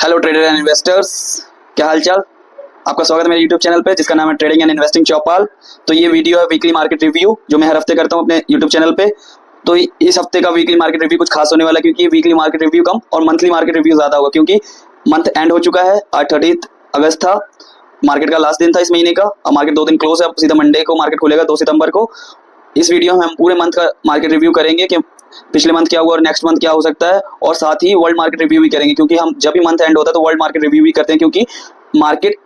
Hello trader and investors, क्या हाल चाल। आपका स्वागत है मेरे यूट्यूब चैनल पे जिसका नाम है ट्रेडिंग एंड इन्वेस्टिंग चौपाल। तो ये वीडियो है वीकली मार्केट रिव्यू जो मैं हर हफ्ते करता हूँ अपने यूट्यूब चैनल पे। तो इस हफ्ते का वीकली मार्केट रिव्यू कुछ खास होने वाला है क्योंकि वीकली मार्केट रिव्यू कम और मंथली मार्केट रिव्यू ज़्यादा होगा क्योंकि मंथ एंड हो चुका है। आज 30 अगस्त था, मार्केट का लास्ट दिन था इस महीने का। अब मार्केट 2 दिन क्लोज है, अब सीधा मंडे को मार्केट खुलेगा 2 सितंबर को। इस वीडियो में हम पूरे मंथ का मार्केट रिव्यू करेंगे कि पिछले मंथ क्या हुआ और नेक्स्ट मंथ क्या हो सकता है, और साथ ही वर्ल्ड मार्केट रिव्यू भी करेंगे क्योंकि हम जब भी मंथ एंड होता है तो वर्ल्ड मार्केट रिव्यू भी करते हैं क्योंकि मार्केट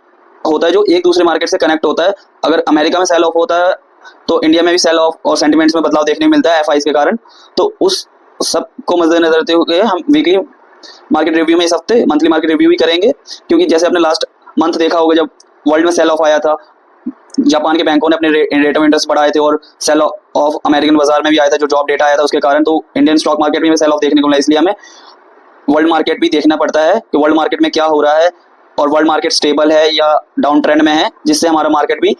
होता है जो एक दूसरे मार्केट से कनेक्ट होता है। अगर अमेरिका में सेल ऑफ होता है तो इंडिया में भी सेल ऑफ और सेंटिमेंट्स में बदलाव देखने को मिलता है एफआईज के कारण। तो उस सब को मद्देनजर रखते हुए हम वीकली मार्केट रिव्यू में इस हफ्ते मंथली मार्केट रिव्यू भी करेंगे क्योंकि जैसे आपने लास्ट मंथ देखा होगा जब वर्ल्ड में सेल ऑफ आया था, जापान के बैंकों ने अपने रेट ऑफ इंटरेस्ट बढ़ाए थे और सेल ऑफ अमेरिकन बाजार में भी आया था जो जॉब डेटा आया था उसके कारण। तो इंडियन स्टॉक मार्केट में सेल ऑफ देखने को मिला, इसलिए हमें वर्ल्ड मार्केट भी देखना पड़ता है कि वर्ल्ड मार्केट में क्या हो रहा है और वर्ल्ड मार्केट स्टेबल है या डाउन ट्रेंड में है, जिससे हमारा मार्केट भी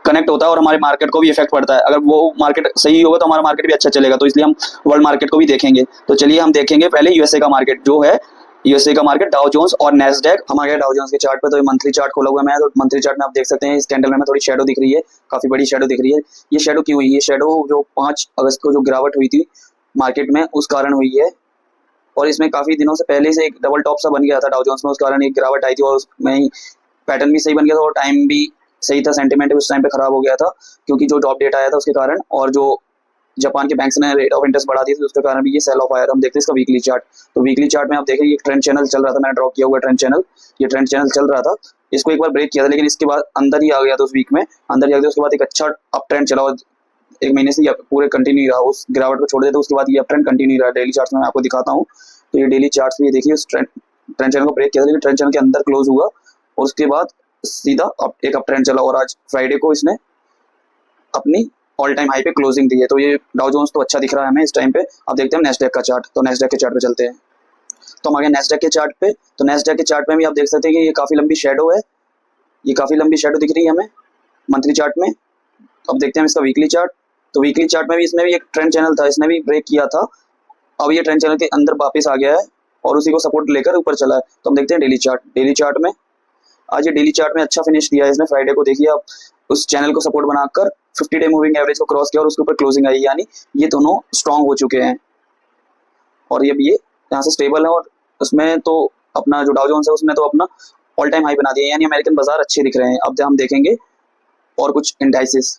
कनेक्ट होता है और हमारे मार्केट को भी इफेक्ट पड़ता है। अगर वो मार्केट सही होगा तो हमारा मार्केट भी अच्छा चलेगा, तो इसलिए हम वर्ल्ड मार्केट को भी देखेंगे। तो चलिए हम देखेंगे पहले यूएसए का मार्केट जो है, यूएसए का मार्केट डाउ जोन्स और नैस्डैक। हम आ गए डाउ जोन्स के चार्ट पे, तो ये मंथली चार्ट खोला हुआ है मैं। तो मंथली चार्ट में आप देख सकते हैं इस कैंडल में थोड़ी शेडो दिख रही है, काफी बड़ी शेडो दिख रही है। ये शेडो क्यों हुई? ये शेडो जो 5 अगस्त को जो गिरावट हुई थी मार्केट में उस कारण हुई है, और इसमें काफी दिनों से पहले से एक डबल टॉप सा बन गया था डाउ जोन्स में, उस कारण एक गिरावट आई थी और उसमें ही पैटर्न भी सही बन गया था और टाइम भी सही था। सेंटीमेंट उस टाइम पे खराब हो गया था क्योंकि जो जॉब डेटा आया था उसके कारण और जो जापान के बैंक्स ने रेट ऑफ इंटरेस्ट बढ़ा दी थी उसके कारण भी ये सेल ऑफ आया था। हम देखते हैं इसका वीकली चार्ट। तो वीकली चार्ट में आप देखें ये ट्रेंड चैनल चल रहा था, मैंने ड्रॉ किया हुआ ट्रेंड चैनल, ये ट्रेंड चैनल चल रहा था। इसको एक बार ब्रेक किया था लेकिन इसके बाद अंदर ही आ गया था, उस वीक में अंदर ही आ गया। उसके बाद एक अच्छा अप ट्रेंड चला और एक महीने से पूरे कंटिन्यू रहा, उस गिरावट को छोड़ देते उसके बाद ये अप ट्रेंड कंटिन्यू रहा। डेली चार्ट में मैं आपको दिखाता हूँ। तो ये डेली चार्ट में देखिए उस ट्रेंड चैनल को ब्रेक किया था लेकिन ट्रेंड चैनल के अंदर क्लोज हुआ और उसके बाद सीधा एक अप ट्रेंड चला और आज फ्राइडे को इसने अपनी ऑल टाइम हाई पे क्लोजिंग दी है। तो ये डाउ जोन्स तो अच्छा दिख रहा है हमें इस टाइम पे। अब देखते हैं नेस्डैक का चार्ट। तो नेस्डैक के चार्ट पे चलते हैं। तो हम आ गए नेस्डैक के चार्ट पे। तो नेस्डैक के चार्ट में भी आप देख सकते हैं कि ये काफी लंबी शेडो है, ये काफी लंबी शेडो दिख रही है हमें मंथली चार्ट में। अब देखते हैं इसका वीकली चार्ट। तो वीकली चार्ट में भी इसमें भी एक ट्रेंड चैनल था, इसने भी ब्रेक किया था। अब ये ट्रेंड चैनल के अंदर वापस आ गया है और उसी को सपोर्ट लेकर ऊपर चला है। तो हम देखते हैं डेली चार्ट। डेली चार्ट में आज ये डेली चार्ट में अच्छा फिनिश दिया है इसने फ्राइडे को। देखिए आप उस चैनल को सपोर्ट बनाकर 50 डे मूविंग एवरेज को क्रॉस किया और उसके ऊपर क्लोजिंग आई, यानी ये दोनों स्ट्रांग हो चुके हैं और ये यहाँ से स्टेबल है। और उसमें तो अपना जो डाउ जोन्स है उसमें तो अपना ऑल टाइम हाई बना दिया, यानी अमेरिकन बाजार अच्छे दिख रहे हैं। अब हम देखेंगे और कुछ इंडाइसेस।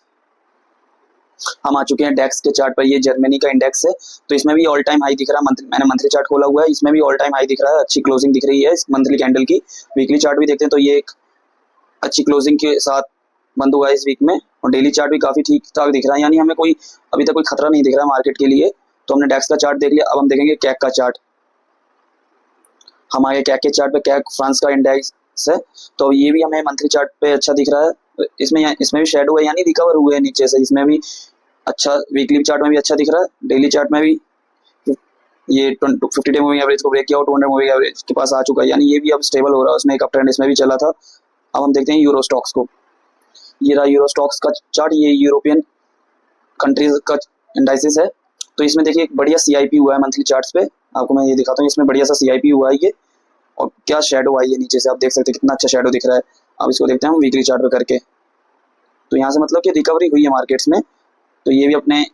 हम आ चुके हैं डेक्स के चार्ट पर। ये जर्मनी का इंडेक्स है तो इसमें भी ऑल टाइम हाई दिख रहा है। मैंने मंथली चार्ट खोला हुआ है, इसमें भी ऑल टाइम हाई दिख रहा है, अच्छी क्लोजिंग दिख रही है इस मंथली कैंडल की। वीकली चार्ट भी देखते हैं तो ये एक अच्छी क्लोजिंग के साथ बंद हुआ है इस वीक में और डेली चार्ट भी काफी ठीक ठाक दिख रहा है, यानी हमें कोई अभी तक कोई खतरा नहीं दिख रहा है मार्केट के लिए। तो हमने डेक्स का चार्ट देख लिया। अब हम देखेंगे कैक का चार्ट। हमारे कैक के चार्ट पे कैक फ्रांस का इंडेक्स है, तो ये भी हमें मंथली चार्ट पे अच्छा दिख रहा है। इसमें भी शेडो है यानी रिकवर हुए हैं नीचे से, इसमें भी अच्छा वीकली चार्ट में भी अच्छा दिख रहा है। डेली चार्ट में भी ये 50 डे मूविंग एवरेज को ब्रेक किया और 200 मूविंग एवरेज के पास आ चुका है, यानी ये भी अब स्टेबल हो रहा है। उसमें एक अप ट्रेंड इसमें भी चला था। अब हम देखते हैं यूरो स्टॉक्स को। ये रहा यूरो स्टॉक्स का चार्ट, ये यूरोपियन कंट्रीज का इंडाइसिस है। तो इसमें देखिए एक बढ़िया सीआईपी हुआ है मंथली चार्ट्स पे, आपको मैं ये दिखाता हूँ। इसमें बढ़िया सा सीआईपी हुआ है ये, और क्या शेडो आई है नीचे से, आप देख सकते हैं कितना अच्छा शेडो दिख रहा है। अब इसको देखते हैं हम वीकली चार्ट पे करके। तो यहाँ से मतलब कि रिकवरी हुई है मार्केट्स में, तो ये भी अपने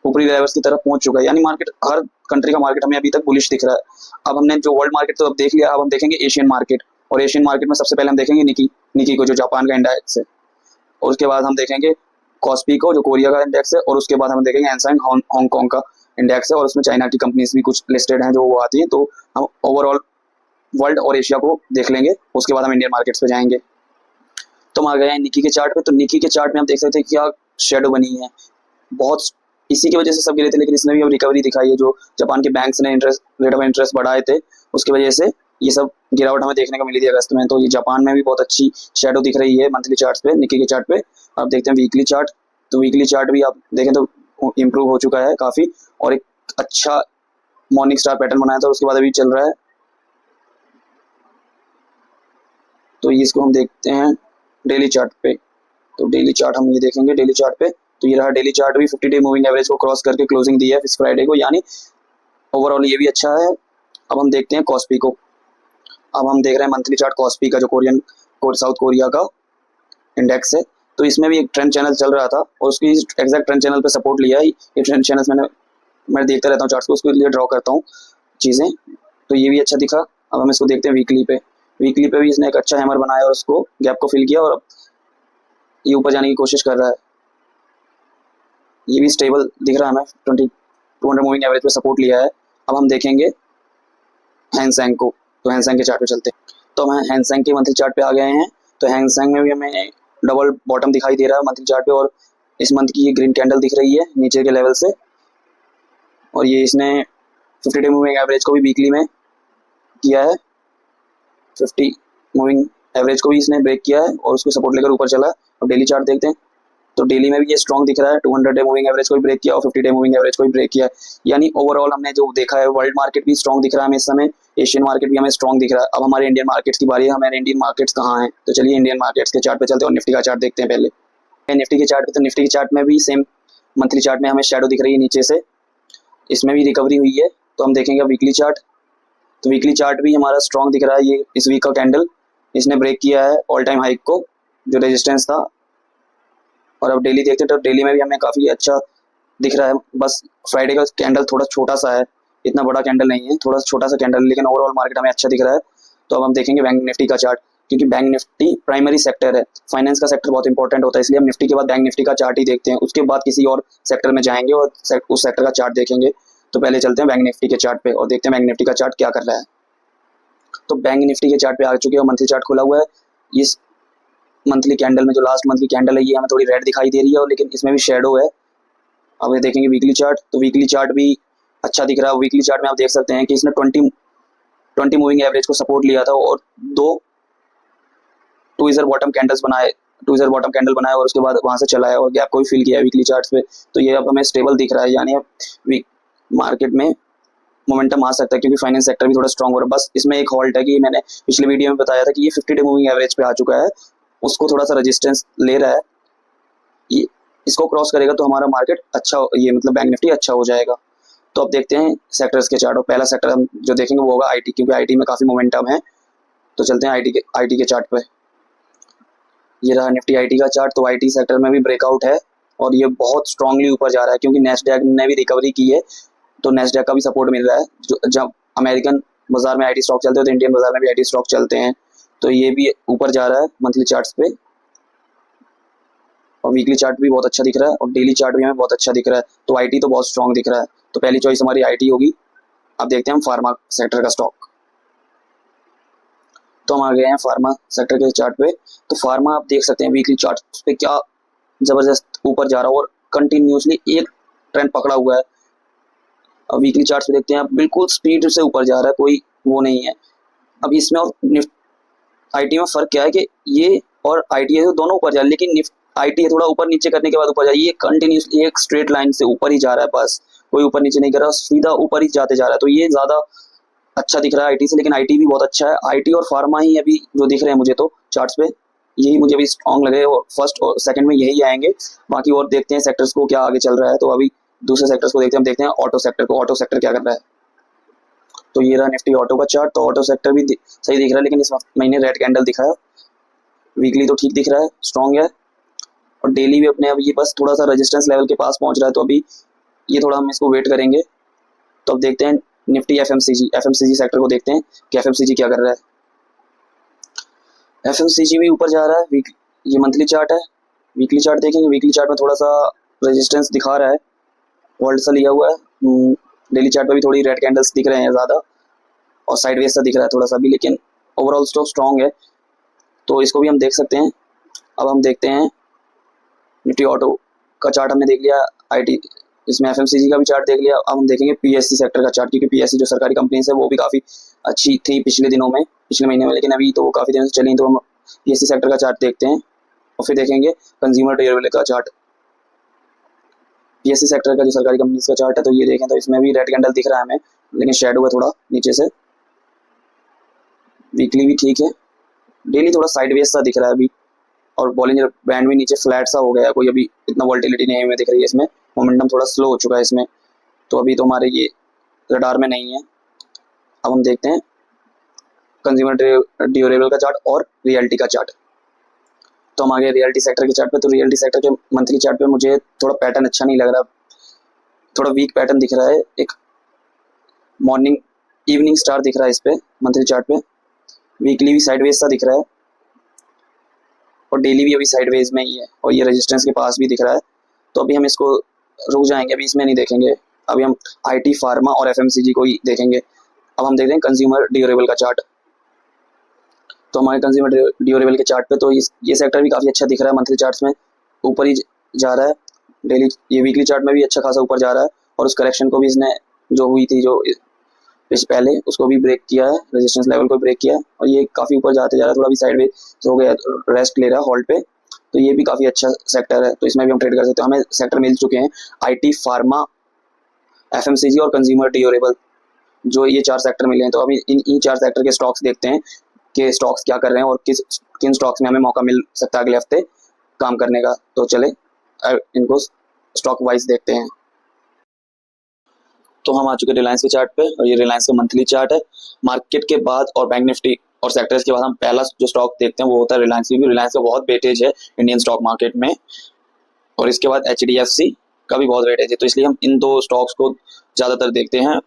ऊपरी लेवल्स की तरफ पहुंच चुका है, यानी मार्केट हर कंट्री का मार्केट हमें अभी तक बुलिश दिख रहा है। अब हमने जो वर्ल्ड मार्केट तो अब देख लिया, अब हम देखेंगे एशियन मार्केट। और एशियन मार्केट में सबसे पहले हम देखेंगे निकी को जो जापान का इंडेक्स है, और उसके बाद हम देखेंगे कॉस्पी को जो कोरिया का इंडेक्स है, और उसके बाद हम देखेंगे हैंग हांगकांग का इंडेक्स है, और उसमें चाइना की कंपनीज भी कुछ लिस्टेड हैं जो वो आती हैं। तो हम ओवरऑल वर्ल्ड और एशिया को देख लेंगे, उसके बाद हम इंडियन मार्केट्स पे जाएंगे। तो हम आ गए हैं निकी के चार्ट पे। तो निकी के चार्ट में आप देख सकते हैं क्या शेडो बनी है, बहुत इसी की वजह से सब गिरे थे, लेकिन इसने भी अब रिकवरी दिखाई है। जो जापान के बैंक्स ने रेट ऑफ इंटरेस्ट बढ़ाए थे उसकी वजह से ये सब गिरावट हमें देखने को मिली थी अगस्त में। तो ये जापान में भी बहुत अच्छी शेडो दिख रही है मंथली चार्ट पे, निकी के चार्ट पे। आप देखते हैं वीकली चार्ट। तो वीकली चार्ट भी आप देखें तो इम्प्रूव हो चुका है काफी, और एक अच्छा मॉर्निंग स्टार पैटर्न बनाया था, उसके बाद अभी चल रहा है। तो इसको हम देखते हैं डेली चार्ट पे। तो डेली चार्ट हम ये देखेंगे डेली चार्ट पे। तो ये रहा डेली चार्ट भी 50 डे मूविंग एवरेज को क्रॉस करके क्लोजिंग दी है इस फ्राइडे को, यानी ओवरऑल ये भी अच्छा है। अब हम देखते हैं कॉस्पी को। अब हम देख रहे हैं मंथली चार्ट कॉस्पी का, जो साउथ कोरिया का इंडेक्स है। तो इसमें भी एक ट्रेंड चैनल चल रहा था और उसकी एग्जैक्ट ट्रेंड चैनल पे सपोर्ट लिया है। ये ट्रेंड चैनल्स मैं देखता रहता हूँ चार्ट्स को, उसके लिए ड्रॉ करता हूँ चीज़ें। तो ये भी अच्छा दिखा। अब हम इसको देखते हैं वीकली पे। वीकली पे भी इसने एक अच्छा हैमर बनाया और उसको गैप को फिल किया और ये ऊपर जाने की कोशिश कर रहा है। ये भी स्टेबल दिख रहा है हमें, 200 मूविंग एवरेज पे सपोर्ट लिया है। अब हम देखेंगे हैंग सेंग को। तो हैंग सेंग के चार्ट पे चलते हैं। तो हम हैंग सेंग के मंथली चार्ट पे आ गए हैं। तो हैंग सेंग में भी हमें डबल बॉटम दिखाई दे रहा है मंथली चार्ट पे, और इस मंथ की ये ग्रीन कैंडल दिख रही है नीचे के लेवल से, और ये इसने 50 डे मूविंग एवरेज को भी वीकली में किया है। 50 मूविंग एवरेज को भी इसने ब्रेक किया है और उसको सपोर्ट लेकर ऊपर चला है। अब डेली चार्ट देखते हैं। तो डेली में भी ये स्ट्रॉन्ग दिख रहा है, 200 डे मूविंग एवरेज को भी ब्रेक किया और 50 डे मूविंग एवरेज को भी ब्रेक किया है। यानी ओवरऑल हमने जो देखा है, वर्ल्ड मार्केट भी स्ट्रॉन्ग दिख रहा है हमें इस समय, एशियन मार्केट भी हमें स्ट्रॉन्ग दिख रहा है। अब हमारे इंडियन मार्केट्स की बारी है। हमारे इंडियन मार्केट्स कहाँ हैं? तो चलिए इंडियन मार्केट्स के चार्ट पे चलते हैं और निफ्टी का चार्ट देखते हैं पहले। निफ्टी के चार्ट पे, तो निफ्टी के चार्ट में भी सेम मंथली चार्ट में हमें शेडो दिख रही है नीचे से, इसमें भी रिकवरी हुई है। तो हम देखेंगे वीकली चार्ट। तो वीकली चार्ट भी हमारा स्ट्रॉन्ग दिख रहा है। ये इस वीक का कैंडल इसने ब्रेक किया है ऑल टाइम हाइक को, जो रेजिस्टेंस था। और अब डेली देखते हैं तो डेली में भी हमें काफ़ी अच्छा दिख रहा है। बस फ्राइडे का कैंडल थोड़ा छोटा सा है, इतना बड़ा कैंडल नहीं है, थोड़ा छोटा सा कैंडल, लेकिन ओवरऑल मार्केट हमें अच्छा दिख रहा है। तो अब हम देखेंगे बैंक निफ्टी का चार्ट, क्योंकि बैंक निफ्टी प्राइमरी सेक्टर है, फाइनेंस का सेक्टर बहुत इंपॉर्टेंट होता है, इसलिए हम निफ्टी के बाद बैंक निफ्टी का चार्ट ही देखते हैं। उसके बाद किसी और सेक्टर में जाएंगे और उस सेक्टर का चार्ट देखेंगे। तो पहले चलते हैं बैंक निफ्टी के चार्ट पे और देखते हैं बैंक निफ्टी का चार्ट क्या कर रहा है। तो बैंक निफ्टी के चार्ट पे आ चुके हैं, मंथली चार्ट खुला हुआ है। इस मंथली कैंडल में जो लास्ट मंथ की कैंडल है, ये हमें थोड़ी रेड दिखाई दे रही है, और लेकिन इसमें भी शेडो है। अब ये देखेंगे वीकली चार्ट। तो वीकली चार्ट भी अच्छा दिख रहा है। वीकली चार्ट में आप देख सकते हैं कि इसने 20 मूविंग एवरेज को सपोर्ट लिया था और दो टू ईयर बॉटम कैंडल बनाए और उसके बाद वहां से चला है और गैप को भी फिल किया है वीकली चार्ट पे। तो ये अब हमें स्टेबल दिख रहा है, यानी अब वीक मार्केट में मोमेंटम आ सकता है, क्योंकि फाइनेंस सेक्टर भी थोड़ा स्ट्रॉन्ग हो रहा है। बस इसमें एक हॉल्ट है कि मैंने पिछले वीडियो में बताया था कि ये 50 डे मूविंग एवरेज पे आ चुका है, उसको थोड़ा सा रेजिस्टेंस ले रहा है। ये इसको क्रॉस करेगा तो हमारा मार्केट अच्छा, ये मतलब बैंक निफ्टी अच्छा हो जाएगा। तो अब देखते हैं सेक्टर्स के चार्ट। और पहला सेक्टर हम जो देखेंगे वो होगा आईटी, क्योंकि आईटी में काफ़ी मोमेंटम है। तो चलते हैं आईटी के चार्ट पे। ये रहा निफ्टी आईटी का चार्ट। तो आईटी सेक्टर में भी ब्रेकआउट है और ये बहुत स्ट्रांगली ऊपर जा रहा है, क्योंकि नेस्डैक ने भी रिकवरी की है। तो नेस्डैक का भी सपोर्ट मिल रहा है। जब अमेरिकन बाजार में आईटी स्टॉक चलते हैं तो इंडियन बाजार में भी आईटी स्टॉक चलते हैं। तो ये भी ऊपर जा रहा है मंथली चार्ट्स पे, और वीकली चार्ट भी बहुत अच्छा दिख रहा है, और डेली चार्ट भी हमें बहुत अच्छा दिख रहा है। तो आईटी तो बहुत स्ट्रांग दिख रहा है। तो पहली चॉइस हमारी आईटी होगी। अब देखते हैं हम फार्मा सेक्टर का स्टॉक। तो हम आ गए हैं फार्मा सेक्टर के चार्ट पे। तो फार्मा आप देख सकते हैं वीकली चार्ट पे क्या जबरदस्त ऊपर जा रहा है और कंटिन्यूसली एक ट्रेंड पकड़ा हुआ है। अब वीकली चार्ट पे देखते हैं आप, बिल्कुल स्पीड से ऊपर जा रहा है, कोई वो नहीं है। अब इसमें और आईटी में फर्क क्या है कि ये और आईटी है दोनों ऊपर जा रहे हैं, लेकिन आईटी है थोड़ा ऊपर नीचे करने के बाद ऊपर जा रहा है। ये कंटिन्यूसली एक स्ट्रेट लाइन से ऊपर ही जा रहा है, बस कोई ऊपर नीचे नहीं कर रहा, सीधा ऊपर ही जाते जा रहा है। तो ये ज्यादा अच्छा दिख रहा है आईटी से, लेकिन आईटी भी बहुत अच्छा है। आईटी और फार्मा ही अभी जो दिख रहे हैं मुझे तो चार्ट्स पे, यही मुझे अभी स्ट्रॉन्ग लगे और फर्स्ट और सेकंड में यही आएंगे। बाकी और देखते हैं सेक्टर्स को क्या आगे चल रहा है। तो अभी दूसरे सेक्टर्स को देखते हैं ऑटो सेक्टर को। ऑटो सेक्टर क्या कर रहा है? तो ये रहा निफ्टी ऑटो का चार्ट। तो ऑटो सेक्टर भी सही दिख रहा है, लेकिन इस महीने रेड कैंडल दिखा है। वीकली तो ठीक दिख रहा है, स्ट्रॉन्ग है, और डेली भी अपने अब ये बस थोड़ा सा रेजिस्टेंस लेवल के पास पहुंच रहा है। तो अभी ये थोड़ा हम इसको वेट करेंगे। तो अब देखते हैं निफ्टी एफएमसीजी सेक्टर को देखते हैं कि एफएमसीजी क्या कर रहा है। एफएमसीजी भी ऊपर जा रहा है। ये मंथली चार्ट है। वीकली चार्ट देखेंगे, वीकली चार्ट में थोड़ा सा रेजिस्टेंस दिखा रहा है, होल्ड सा लिया हुआ है। डेली चार्ट पर भी थोड़ी रेड कैंडल्स दिख रहे हैं ज़्यादा, और साइडवेज सा दिख रहा है थोड़ा सा भी, लेकिन ओवरऑल स्टॉक स्ट्रॉन्ग है। तो इसको भी हम देख सकते हैं। अब हम देखते हैं निफ्टी ऑटो का चार्ट हमने देख लिया, आईटी इसमें एफएमसीजी का भी चार्ट देख लिया। अब हम देखेंगे पीएससी सेक्टर का चार्ट, क्योंकि पीएससी जो सरकारी कंपनीज है वो भी काफ़ी अच्छी थी पिछले महीने में, लेकिन अभी तो वो काफ़ी दिनों से चली। तो हम पीएससी सेक्टर का चार्ट देखते हैं और फिर देखेंगे कंज्यूमर ड्यूरेबल का चार्ट। पीएससी सेक्टर का जो सरकारी कंपनीज का चार्ट है, तो ये देखें तो इसमें भी रेड कैंडल दिख रहा है हमें, लेकिन शेडो है थोड़ा नीचे से। वीकली भी ठीक है, डेली थोड़ा साइडवेज सा दिख रहा है अभी, और बॉलिंजर बैंड भी नीचे फ्लैट सा हो गया है, कोई अभी इतना वोल्टिलिटी नहीं हमें दिख रही है इसमें। मोमेंटम थोड़ा स्लो हो चुका है इसमें, तो अभी तो हमारे ये रडार में नहीं है। अब हम देखते हैं कंज्यूमर ड्यूरेबल का चार्ट और रियल्टी का चार्ट। तो हम आगे रियल्टी सेक्टर के चार्ट पे। तो रियल्टी सेक्टर के मंथली चार्ट पे मुझे थोड़ा पैटर्न अच्छा नहीं लग रहा, थोड़ा वीक पैटर्न दिख रहा है। एक मॉर्निंग इवनिंग स्टार दिख रहा है इस पे मंथली चार्ट पे, वीकली भी साइडवेज सा दिख रहा है और डेली भी अभी साइडवेज में ही है और ये रेजिस्टेंस के पास भी दिख रहा है। तो अभी हम इसको रुक जाएंगे, अभी इसमें नहीं देखेंगे, अभी हम आईटी, फार्मा और एफएमसीजी को ही देखेंगे। अब हम देख रहे हैं कंज्यूमर ड्यूरेबल का चार्ट। तो हमारे कंज्यूमर ड्यूरेबल के चार्ट पे तो ये सेक्टर भी काफ़ी अच्छा दिख रहा है मंथली चार्ट्स में, ऊपर ही जा रहा है। डेली ये वीकली चार्ट में भी अच्छा खासा ऊपर जा रहा है और उस करेक्शन को भी इसने जो हुई थी जो पहले उसको भी ब्रेक किया है, रेजिस्टेंस लेवल को ब्रेक किया है और ये काफ़ी ऊपर जाते जा रहा है। थोड़ा भी साइडवेज हो गया, रेस्ट ले रहा है होल्ड पे। तो ये भी काफ़ी अच्छा सेक्टर है, तो इसमें भी हम ट्रेड कर सकते हैं। हमें सेक्टर मिल चुके हैं आईटी, फार्मा, एफएमसीजी और कंज्यूमर ड्यूरेबल, जो ये 4 सेक्टर मिले हैं। तो अभी इन 4 सेक्टर के स्टॉक्स देखते हैं कि स्टॉक्स क्या कर रहे हैं और किन स्टॉक्स में हमें मौका मिल सकता है अगले हफ्ते काम करने का। तो चले इनको स्टॉक वाइज देखते हैं। तो हम आ चुके हैं रिलायंस के चार्ट पे और ये रिलायंस का मंथली चार्ट है। मार्केट के बाद और बैंक निफ्टी और सेक्टर्स के बाद हम पहला जो स्टॉक देखते हैं वो होता है रिलायंस, क्योंकि रिलायंस का बहुत वेटेज है इंडियन स्टॉक मार्केट में और इसके बाद एचडीएफसी का भी बहुत वेटेज है। तो इसलिए हम इन 2 स्टॉक्स को ज़्यादातर देखते हैं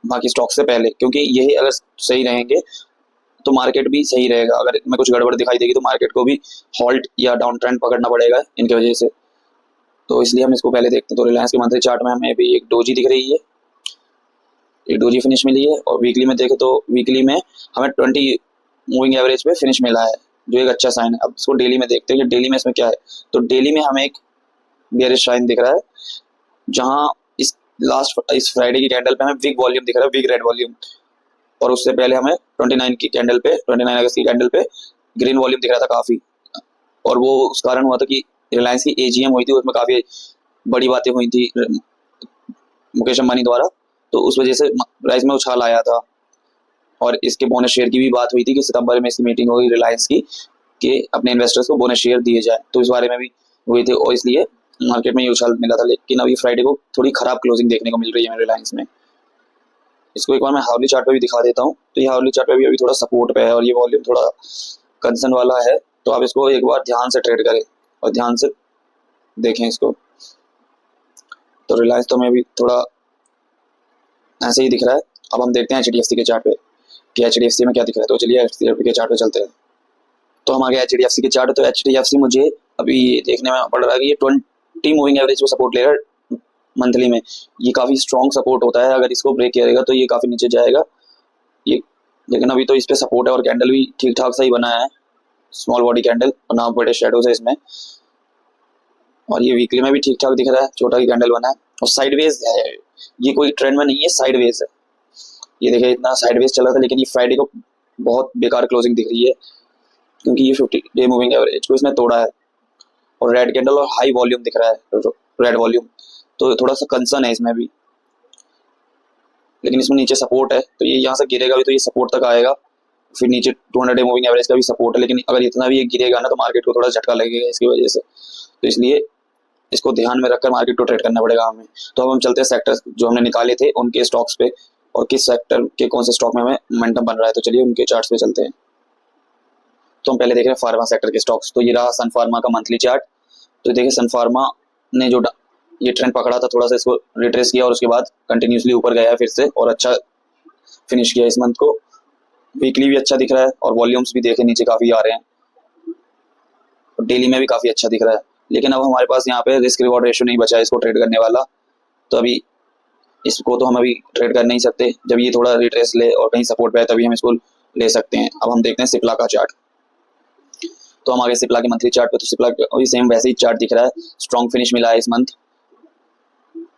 बाकी स्टॉक से पहले, क्योंकि यही अगर सही रहेंगे तो मार्केट भी सही रहेगा। अगर इनमें कुछ गड़बड़ दिखाई देगी तो मार्केट को भी हॉल्ट या डाउन ट्रेंड पकड़ना पड़ेगा इनकी वजह से। तो इसलिए हम इसको पहले देखते हैं। तो रिलायंस के मंथली चार्ट में हमें अभी एक डोजी दिख रही है, एक डोजी फिनिश मिली है और वीकली में देखें तो वीकली में हमें 20 मूविंग एवरेज पे फिनिश मिला है, जो एक अच्छा साइन है। अब इसको डेली में देखते हैं कि डेली में इसमें क्या है। तो डेली में हमें एक बेयरिश साइन दिख रहा है, जहां इस फ्राइडे की कैंडल पे हमें बिग वॉल्यूम दिख रहा है, बिग रेड वॉल्यूम, और उससे पहले हमें 29 की कैंडल पे, 29 अगस्त की कैंडल पे ग्रीन वॉल्यूम दिख रहा था काफ़ी। और वो उस कारण हुआ था कि रिलायंस की एजीएम हुई थी, उसमें काफ़ी बड़ी बातें हुई थी मुकेश अंबानी द्वारा, तो उस वजह से प्राइस में उछाल आया था। और इसके बोनस शेयर की भी बात हुई थी कि सितंबर में इसकी मीटिंग होगी रिलायंस की कि अपने इन्वेस्टर्स को बोनस शेयर दिए जाए, तो इस बारे में भी हुई थी और इसलिए मार्केट में ये उछाल मिला था। लेकिन अभी फ्राइडे को थोड़ी खराब क्लोजिंग देखने को मिल रही है रिलायंस में। इसको एक बार मैं हार्ली चार्ट पे भी दिखा देता हूँ। तो ये हार्ली चार्ट पे भी अभी थोड़ा सपोर्ट पे है और ये वॉल्यूम थोड़ा कंसर्न वाला है, तो आप इसको एक बार ध्यान से ट्रेड करें और ध्यान से देखें इसको। तो रिलायंस तो हमें अभी थोड़ा ऐसे ही दिख रहा है। अब हम देखते हैं एचडीएफसी के चार्ट पे कि एचडीएफसी में क्या दिख रहा है। तो चलिए एचडीएफसी के चार्ट पे चलते हैं। तो हम आगे एचडीएफसी के चार्ट, तो एचडीएफसी मुझे अभी देखने में पड़ रहा है कि ये 20 मूविंग एवरेज पे सपोर्ट ले रहा है मंथली में। ये काफ़ी स्ट्रॉन्ग सपोर्ट होता है, अगर इसको ब्रेक करेगा तो ये काफ़ी नीचे जाएगा ये, लेकिन अभी तो इस पे सपोर्ट है और कैंडल भी ठीक ठाक सही बना है, स्मॉल बॉडी कैंडल और ना बड़े शेडोज है इसमें। और ये वीकली में भी ठीक ठाक दिख रहा है, छोटा ही कैंडल बना है और साइडवेज है, ये कोई ट्रेंड में नहीं है, साइडवेज है। ये देखिए इतना साइडवेज चला था, लेकिन ये फ्राइडे को बहुत बेकार क्लोजिंग दिख रही है क्योंकि ये 50 डे मूविंग एवरेज को इसने तोड़ा है और रेड कैंडल और हाई वॉल्यूम दिख रहा है, रेड वॉल्यूम, तो थोड़ा सा कंसर्न है इसमें भी। लेकिन इसमें नीचे सपोर्ट है, तो ये यहाँ से गिरेगा भी तो ये सपोर्ट तक आएगा, फिर नीचे 200 डे मूविंग एवरेज का भी सपोर्ट है। लेकिन अगर इतना भी ये गिरेगा ना तो मार्केट को थोड़ा झटका लगेगा इसकी वजह से, तो इसलिए इसको ध्यान में रखकर मार्केट को ट्रेड करना पड़ेगा हमें। तो अब हम चलते हैं सेक्टर्स जो हमने निकाले थे उनके स्टॉक्स पे और किस सेक्टर के कौन से स्टॉक में हमें मोमेंटम बन रहा है। तो चलिए उनके चार्ट्स पे चलते हैं। तो हम पहले देख रहे हैं फार्मा सेक्टर के स्टॉक्स। तो ये रहा सन फार्मा का मंथली चार्ट। तो देखिए सन फार्मा ने जो ये ट्रेंड पकड़ा था, थोड़ा सा इसको रिट्रेस किया और उसके बाद कंटिन्यूसली ऊपर गया फिर से और अच्छा फिनिश किया इस मंथ को। वीकली भी अच्छा दिख रहा है और वॉल्यूम्स भी देखे नीचे काफ़ी आ रहे हैं और डेली में भी काफ़ी अच्छा दिख रहा है। लेकिन अब हमारे पास यहाँ पे रिस्क रिवॉर्ड रेशियो नहीं बचा है इसको ट्रेड करने वाला, तो अभी इसको तो हम अभी ट्रेड कर नहीं सकते। जब ये थोड़ा रिट्रेस ले और कहीं सपोर्ट पे है तभी हम इसको ले सकते हैं। अब हम देखते हैं सिप्ला का चार्ट। तो हम आगे सिप्ला के मंथली चार्ट पे, तो सिप्ला का सेम वैसे ही चार्ट दिख रहा है, स्ट्रॉन्ग फिनिश मिला है इस मंथ।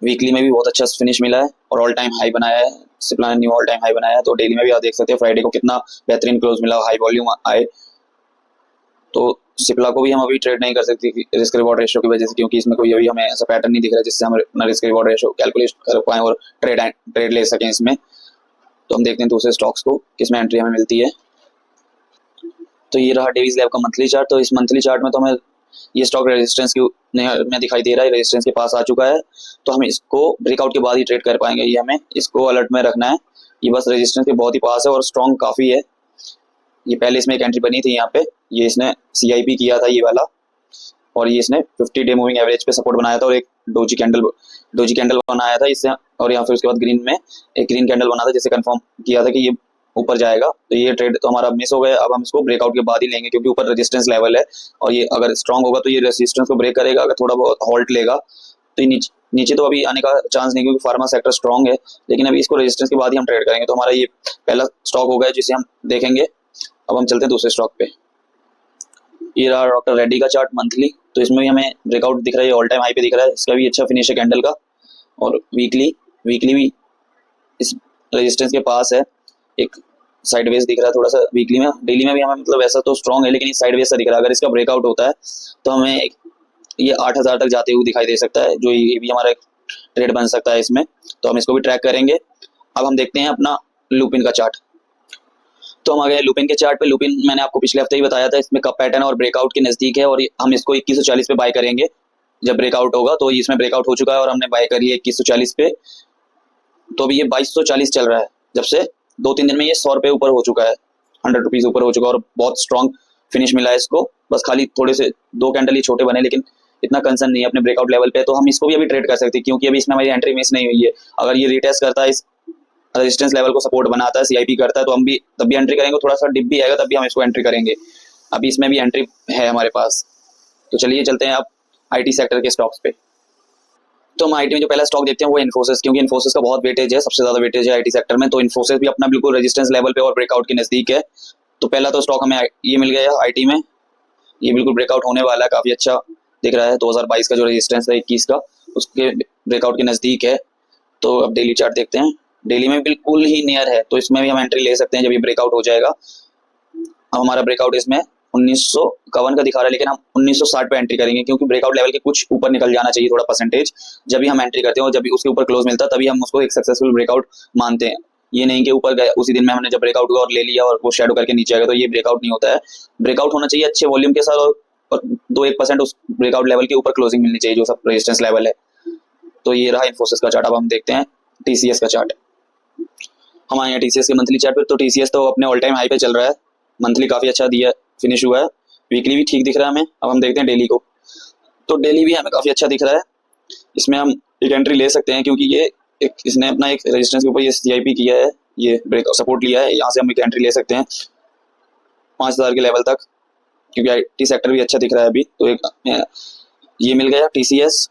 वीकली में भी बहुत अच्छा फिनिश मिला है और ऑल टाइम हाई बनाया है, सिप्ला ने न्यू ऑल टाइम हाई बनाया है। तो डेली में भी आप देख सकते हैं फ्राइडे को कितना बेहतरीन क्लोज मिला, हाई वॉल्यूम आए। तो सिप्ला को भी हम अभी ट्रेड नहीं कर सकते रिस्क रिवॉर्ड रेशियो की वजह से, क्योंकि इसमें कोई अभी हमें ऐसा पैटर्न नहीं दिख रहा जिससे हम अपना रिस्क रिवॉर्ड रेशियो कैलकुलेट कर पाएं और ट्रेड ले सकें इसमें। तो हम देखते हैं दूसरे स्टॉक्स को किसमें एंट्री हमें मिलती है। तो ये रहा डेविस लैब का मंथली चार्ट। तो इस मंथली चार्ट में तो हमें ये स्टॉक रेजिस्टेंस में दिखाई दे रहा है, रेजिस्टेंस के पास आ चुका है, तो हम इसको ब्रेकआउट के बाद ही ट्रेड कर पाएंगे। ये हमें इसको अलर्ट में रखना है, ये बस रेजिस्टेंस के बहुत ही पास है और स्ट्रॉन्ग काफ़ी है। ये पहले इसमें एक एंट्री बनी थी यहाँ पे, ये इसने CIP किया था ये वाला, और ये इसने 50 डे मूविंग एवरेज पे सपोर्ट बनाया था और एक डोजी कैंडल बनाया था इससे, और यहाँ फिर उसके बाद ग्रीन में एक ग्रीन कैंडल बना था जिससे कंफर्म किया था कि ये ऊपर जाएगा। तो ये ट्रेड तो हमारा मिस हो गया, अब हम इसको ब्रेकआउट के बाद ही लेंगे क्योंकि ऊपर रेजिस्टेंस लेवल है, और ये अगर स्ट्रांग होगा तो ये रेजिस्टेंस को ब्रेक करेगा, अगर थोड़ा बहुत हॉल्ट लेगा तो ये नीचे तो अभी आने का चांस नहीं क्योंकि फार्मा सेक्टर स्ट्रांग है, लेकिन अभी इसको रेजिस्टेंस के बाद ही हम ट्रेड करेंगे। तो हमारा ये पहला स्टॉक हो गया जिसे हम देखेंगे। अब हम चलते हैं दूसरे स्टॉक पे। ये रहा डॉक्टर रेड्डी का चार्ट मंथली, तो इसमें भी हमें ब्रेकआउट दिख रहा है, ऑल टाइम हाई पे दिख रहा है, इसका भी अच्छा फिनिश है कैंडल का। और वीकली भी इस रेजिस्टेंस के पास है, एक साइडवेज दिख रहा है थोड़ा सा वीकली में। डेली में भी हमें मतलब ऐसा तो स्ट्रांग है लेकिन इस साइडवेज सा दिख रहा है, अगर इसका ब्रेकआउट होता है तो हमें ये 8,000 तक जाते हुए दिखाई दे सकता है, जो ये भी हमारा एक ट्रेड बन सकता है इसमें, तो हम इसको भी ट्रैक करेंगे। अब हम देखते हैं अपना लुपिन का चार्ट। तो हम आ गए लुपिन के चार्ट पे। लुपिन मैंने आपको पिछले हफ्ते ही बताया था, इसमें कप पैटर्न और ब्रेकआउट के नजदीक है, और हम इसको 2140 पे बाय करेंगे जब ब्रेकआउट होगा। तो इसमें ब्रेकआउट हो चुका है और हमने बाय करी है 2140 पे, तो अभी ये 2240 चल रहा है। जब से 2-3 दिन में ये 100 रुपये ऊपर हो चुका है, 100 रुपीज ऊपर हो चुका है, और बहुत स्ट्रांग फिनिश मिला है इसको। बस खाली थोड़े से 2 कैंडल ही छोटे बने, लेकिन इतना कंसर्न नहीं है अपने ब्रेकआउट लेवल पे, तो हम इसको भी अभी ट्रेड कर सकते हैं क्योंकि अभी इसमें हमारी एंट्री मिस नहीं हुई है। अगर ये रिटेस्ट करता है, इस रेजिस्टेंस लेवल को सपोर्ट बनाता है, CIP करता है, तो हम भी तब भी एंट्री करेंगे, थोड़ा सा डिप भी आएगा तब भी हम इसको एंट्री करेंगे। अभी इसमें भी एंट्री है हमारे पास। तो चलिए चलते हैं आप IT सेक्टर के स्टॉक्स पे। तो हम IT में जो पहला स्टॉक देखते हैं वो इन्फोसिस, क्योंकि इन्फोसिस का बहुत वेटेज है, सबसे ज्यादा वेटेज है IT सेक्टर में। तो इन्फोसिस भी अपना बिल्कुल रेजिस्टेंस लेवल पे और ब्रेकआउट के नजदीक है। तो पहला तो स्टॉक हमें ये मिल गया IT में, ये बिल्कुल ब्रेकआउट होने वाला है, काफी अच्छा दिख रहा है। 2022 का जो रेजिस्टेंस है 21 का, उसके ब्रेकआउट के नजदीक है। तो अब डेली चार्ट देखते हैं। डेली में बिल्कुल ही नियर है, तो इसमें भी हम एंट्री ले सकते हैं जब ये ब्रेकआउट हो जाएगा। अब हमारा ब्रेकआउट इसमें 1951 का दिखा रहा है, लेकिन हम 1960 पे एंट्री करेंगे क्योंकि ब्रेकआउट लेवल के कुछ ऊपर निकल जाना चाहिए थोड़ा परसेंटेज, जब भी हम एंट्री करते हैं और जब भी उसके ऊपर क्लोज मिलता है तभी हम उसको एक सक्सेसफुल ब्रेकआउट मानते हैं। ये नहीं कि ऊपर गए उसी दिन में हमने जब ब्रेकआउट हुआ और ले लिया और वो शेडो करके नीचे आ गया, तो ये ब्रेकआउट नहीं होता है। ब्रेकआउट होना चाहिए अच्छे वॉल्यूम के साथ, और 2-1% उस ब्रेकआउट लेवल के ऊपर क्लोजिंग मिलनी चाहिए जो सब रेजिस्टेंस लेवल है। तो ये रहा इन्फोसिस का चार्ट। अब हम देखते हैं TCS का चार्ट। हम आए हैं TCS के मंथली चार्ट पे। तो TCS तो अपने ऑल टाइम हाई पे चल रहा है, मंथली काफी अच्छा दिया फिनिश हुआ है, वीकली भी ठीक दिख रहा है हमें। अब हम देखते हैं डेली को। तो डेली भी हमें काफी अच्छा दिख रहा है, इसमें हम एक एंट्री ले सकते हैं क्योंकि ये इसने अपना एक रेजिस्टेंस के ऊपर ये CIP किया है, ये ब्रेक सपोर्ट लिया है, यहाँ से हम एक एंट्री ले सकते हैं 5000 के लेवल तक, क्योंकि IT सेक्टर भी अच्छा दिख रहा है अभी। तो एक ये मिल गया TCS।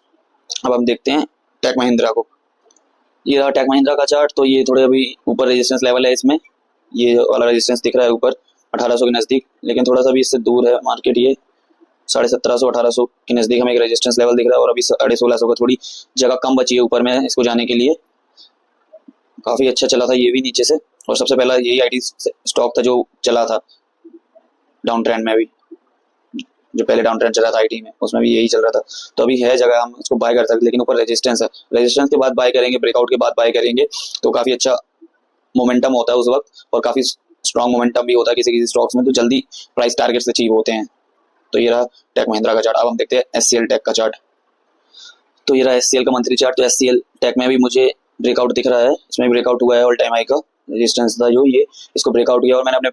अब हम देखते हैं टेक महिंद्रा को। ये रहा टेक महिंद्रा का चार्ट। तो ये थोड़े अभी ऊपर रेजिस्टेंस लेवल है, इसमें ये वाला रेजिस्टेंस दिख रहा है ऊपर 1800 के नजदीक, लेकिन थोड़ा सा भी इससे दूर है मार्केट। ये 1750-1800 के नजदीक हमें एक रेजिस्टेंस लेवल दिख रहा है, और अभी 1650 का थोड़ी जगह कम बची है ऊपर में इसको जाने के लिए। काफी अच्छा चला था ये भी नीचे से, और सबसे पहला यही IT स्टॉक था जो चला था डाउन ट्रेंड में भी, जो पहले डाउन ट्रेंड चला था IT में उसमें भी यही चल रहा था। तो अभी है जगह, हम इसको बाय कर सकते, लेकिन ऊपर रेजिस्टेंस है, रेजिस्टेंस के बाद बाय करेंगे, ब्रेकआउट के बाद बाय करेंगे, तो काफी अच्छा मोमेंटम होता है उस वक्त, और काफी स्ट्रॉन्ग मोमेंटम भी होता है किसी किसी स्टॉक्स में, तो जल्दी प्राइस टारगेट्स अचीव होते हैं। तो ये रहा टेक महिंद्रा का चार्ट। अब हम देखते हैं SCL टेक का चार्ट। तो ये रहा SCL का मंथली चार्ट। तो SCL टेक में भी मुझे ब्रेकआउट दिख रहा है, इसमें ब्रेकआउट हुआ है, ऑल टाइम हाई का रेजिस्टेंस था जो ये, इसको ब्रेकआउट किया, और मैंने अपने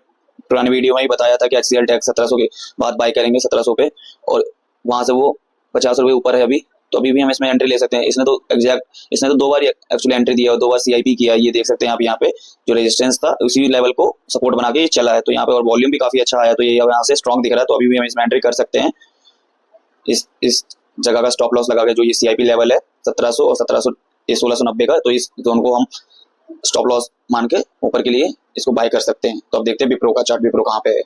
पुराने वीडियो में ही बताया था कि SCL टेक 1700 के बाद बाय करेंगे 1700 पे, और वहां से वो 50 रुपये ऊपर है अभी, तो अभी भी हम इसमें एंट्री ले सकते हैं। इसने तो 2 बार एक्चुअली एंट्री दिया और 2 बार CIP किया, ये देख सकते हैं आप यहाँ पे, जो रेजिस्टेंस था उसी लेवल को सपोर्ट बना के ये चला है। तो यहाँ पे और वॉल्यूम भी काफी अच्छा आया, तो ये यहाँ से स्ट्रॉन्ग दिख रहा है, तो अभी भी हम इसमें एंट्री कर सकते हैं। इस जगह का स्टॉप लॉस लगा के, जो ये CIP लेवल है 1700 और 1690 का, तो इस जोन को हम स्टॉप लॉस मान के ऊपर के लिए इसको बाय कर सकते हैं। तो अब देखते हैं विप्रो का चार्ट, विप्रो कहाँ पे है।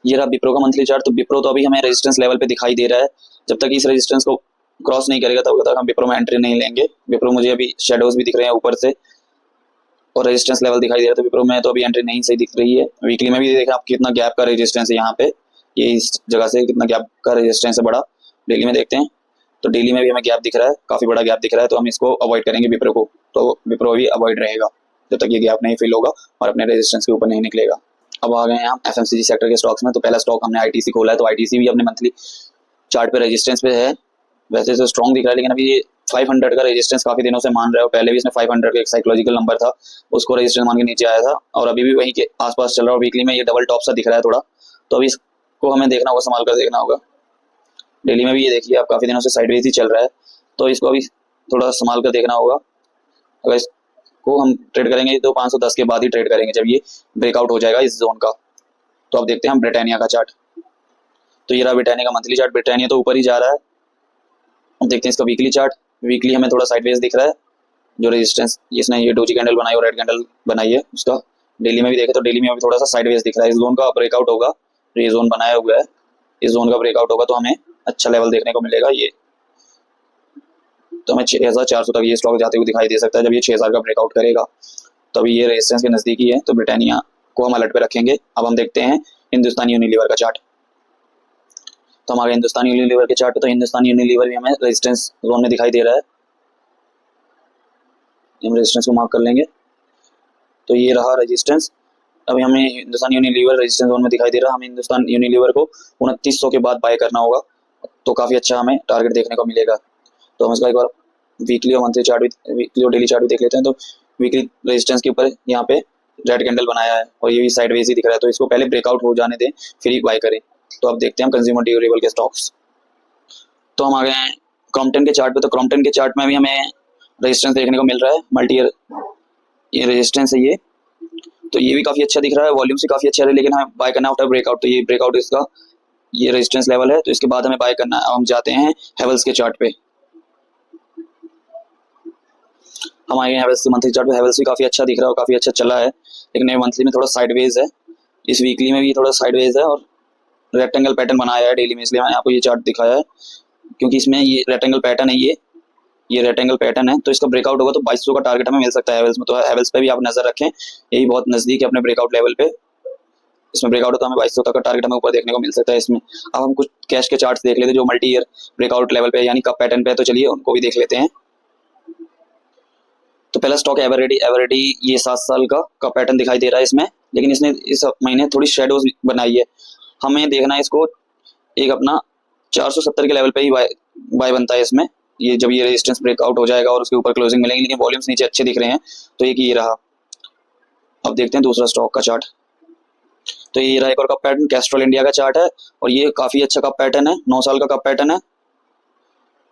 ये रहा विप्रो का मंथली चार्ट। तो विप्रो तो अभी हमें रेजिस्टेंस लेवल पे दिखाई दे रहा है, जब तक इस रेजिस्टेंस को क्रॉस नहीं करेगा तब तक हम विप्रो में एंट्री नहीं लेंगे। विप्रो मुझे अभी शेडोज भी दिख रहे हैं ऊपर से, और रेजिस्टेंस लेवल दिखाई दे रहा है, तो विप्रो में तो अभी एंट्री नहीं सही दिख रही है। वीकली में भी देखा आप कितना गैप का रेजिस्टेंस है यहाँ पे, ये इस जगह से कितना गैप का रेजिस्टेंस है बड़ा। डेली में देखते हैं, तो डेली में भी हमें गैप दिख रहा है, काफी बड़ा गैप दिख रहा है, तो हम इसको अवॉइड करेंगे विप्रो को। तो विप्रो भी अवॉइड रहेगा जब तक ये गैप नहीं फिल होगा और अपने रेजिस्टेंस के ऊपर नहीं निकलेगा। अब आ गए हैं हम FMCG सेक्टर के स्टॉक्स में। तो पहला स्टॉक हमने ITC खोला है, तो ITC भी अपने मंथली चार्ट पे रेजिस्टेंस पे है, वैसे तो स्ट्रॉन्ग दिख रहा है, लेकिन अभी ये 500 का रेजिस्टेंस काफी दिनों से मान रहे हो, पहले भी इसने 500 का एक साइकोलॉजिकल नंबर था उसको रेजिस्टेंस मान के नीचे आया था और अभी भी वहीं के आसपास चल रहा है। वीकली में ये डबल टॉप सा दिख रहा है थोड़ा, तो अभी इसको हमें देखना होगा, संभाल कर देखना होगा। डेली में भी ये देखिए आप काफी दिनों से साइडवेज ही चल रहा है, तो इसको अभी थोड़ा संभाल कर देखना होगा। अगर इसको हम ट्रेड करेंगे तो 510 के बाद ही ट्रेड करेंगे जब ये ब्रेकआउट हो जाएगा इस जोन का। तो अब देखते हैं हम ब्रिटानिया का चार्ट। तो ये रहा ब्रिटानिया का मंथली चार्ट। ब्रिटानिया तो ऊपर ही जा रहा है। अब देखते हैं इसका वीकली चार्ट। वीकली हमें थोड़ा साइडवेज दिख रहा है, जो रेजिस्टेंस इसने ये डोजी कैंडल बनाई और रेड कैंडल बनाई है उसका। डेली में भी देखे तो डेली में भी थोड़ा सा साइडवेज दिख रहा है। इस जोन का ब्रेकआउट होगा, तो ये जोन बनाया हुआ है, इस जोन का ब्रेकआउट होगा तो हमें अच्छा लेवल देखने को मिलेगा। ये तो हमें 6400 तक ये स्टॉक जाते हुए दिखाई दे सकता है जब ये 6000 का ब्रेकआउट करेगा। तो अभी ये रेजिस्टेंस के नजदीक ही है, तो ब्रिटानिया को हम अलर्ट पे रखेंगे। अब हम देखते हैं हिंदुस्तान यूनिलीवर का चार्ट। तो हमारे हिंदुस्तान यूनिलीवर के चार्ट पे, तो हिंदुस्तान यूनिलीवर भी हमें रेजिस्टेंस जोन में दिखाई दे रहा है। हम रेजिस्टेंस को मार्क कर लेंगे, तो ये रहा रेजिस्टेंस। अभी हमें हिंदुस्तान यूनिलीवर रेजिस्टेंस जोन में दिखाई दे रहा है। हमें हिंदुस्तान यूनिलीवर को 2900 के बाद बाय करना होगा, तो काफी अच्छा हमें टारगेट देखने को मिलेगा। तो हम इसका एक बार वीकली और मंथली चार्ट भी, वीकली और डेली चार्ट भी देख लेते हैं। तो वीकली रेजिस्टेंस के ऊपर यहाँ पे रेड कैंडल बनाया है और ये भी साइडवेज ही दिख रहा है, तो इसको पहले ब्रेकआउट हो जाने दें फिर ही बाय करें। तो अब देखते हैं हम कंज्यूमर ड्यूरेबल के स्टॉक्स। तो हम आ गए हैं क्रॉम्पटन के चार्ट पे। तो क्रॉम्पटन के चार्ट में भी हमें रेजिस्टेंस देखने को मिल रहा है, मल्टी ईयर ये रेजिस्टेंस है ये। तो ये भी काफी अच्छा दिख रहा है, वॉल्यूम से काफी अच्छा है, लेकिन हमें बाय करना आफ्टर ब्रेकआउट। तो ये ब्रेकआउट इसका ये रेजिस्टेंस लेवल है, तो इसके बाद हमें बाय करना है। अब हम जाते हैं हेवल्स के चार्ट पे। हम आए हैं हेवल्स के मंथली चार्ट पे। हेवल्स भी काफी अच्छा दिख रहा है और काफी अच्छा चला है, लेकिन मंथली में थोड़ा साइडवेज है, इस वीकली में भी थोड़ा साइडवेज है और रेक्टेंगल पैटर्न बनाया है डेली में, इसलिए मैंने आपको ये चार्ट दिखाया है क्योंकि इसमें ये रेक्टेंगल पैटर्न है, ये रेक्टेंगल पैटर्न है। तो इसका ब्रेकआउट होगा तो 2200 का टारगेट हमें मिल सकता है हेवल्स में। तो हेवल्स पे भी आप नजर रखें, यही बहुत नजदीक है अपने ब्रेकआउट लेवल पे। इसमें ब्रेकआउट होता है हमें 2200 तक का टारगेट हमें ऊपर देखने को मिल सकता है इसमें। अब हम कुछ कैश के चार्ट्स देख लेते हैं जो मल्टी ईयर ब्रेकआउट लेवल पे यानी कप पैटर्न पे है, तो चलिए उनको भी देख लेते हैं। तो पहला स्टॉक एवरेडी। एवरेडी ये 7 साल का पैटर्न दिखाई दे रहा है इसमें, लेकिन इसने इस महीने थोड़ी शेडोज बनाई है। हमें देखना है इसको एक अपना 470 के लेवल पे ही बाय बनता है इसमें। ये जब ये रेजिस्टेंस ब्रेकआउट हो जाएगा और उसके ऊपर क्लोजिंग मिलेंगे, लेकिन वॉल्यूम्स नीचे अच्छे दिख रहे हैं, तो ये रहा। अब देखते हैं दूसरा स्टॉक का चार्ट। तो ये रहा एक और कप पैटर्न, कैस्ट्रॉल इंडिया का चार्ट है और ये काफी अच्छा कप पैटर्न है, 9 साल का कप पैटर्न है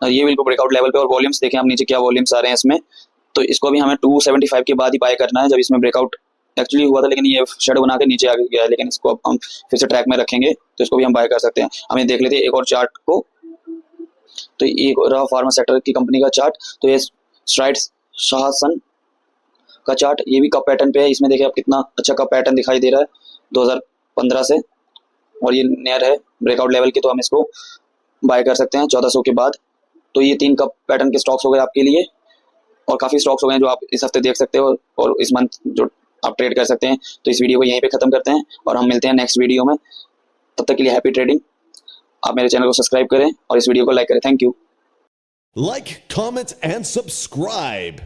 और ये बिल्कुल ब्रेकआउट लेवल पे। और वॉल्यूम्स देखें आप नीचे क्या वॉल्यूम्स आ रहे हैं इसमें। तो इसको भी हमें 275 के बाद ही बाय करना है, जब इसमें ब्रेकआउट एक्चुअली हुआ था, लेकिन ये शेडो बना के नीचे आ गया है, लेकिन इसको अब हम फिर से ट्रैक में रखेंगे तो इसको भी हम बाय कर सकते हैं। हमें देख लेते हैं एक और चार्ट को। तो ये रहा फार्मा सेक्टर की कंपनी का चार्ट। तो ये स्ट्राइड्स शासन का चार्ट, ये भी कप पैटर्न पे है। इसमें देखिए आप कितना अच्छा कप पैटर्न दिखाई दे रहा है 2015 से, और ये नियर है ब्रेकआउट लेवल के, तो हम इसको बाय कर सकते हैं 1400 के बाद। तो ये 3 कप पैटर्न के स्टॉक्स हो गए आपके लिए, और काफी स्टॉक्स हो गए जो आप इस हफ्ते देख सकते हो और इस मंथ जो आप ट्रेड कर सकते हैं। तो इस वीडियो को यहीं पे खत्म करते हैं और हम मिलते हैं नेक्स्ट वीडियो में। तब तक के लिए हैप्पी ट्रेडिंग। आप मेरे चैनल को सब्सक्राइब करें और इस वीडियो को लाइक करें। Thank you. Like, comment, and subscribe.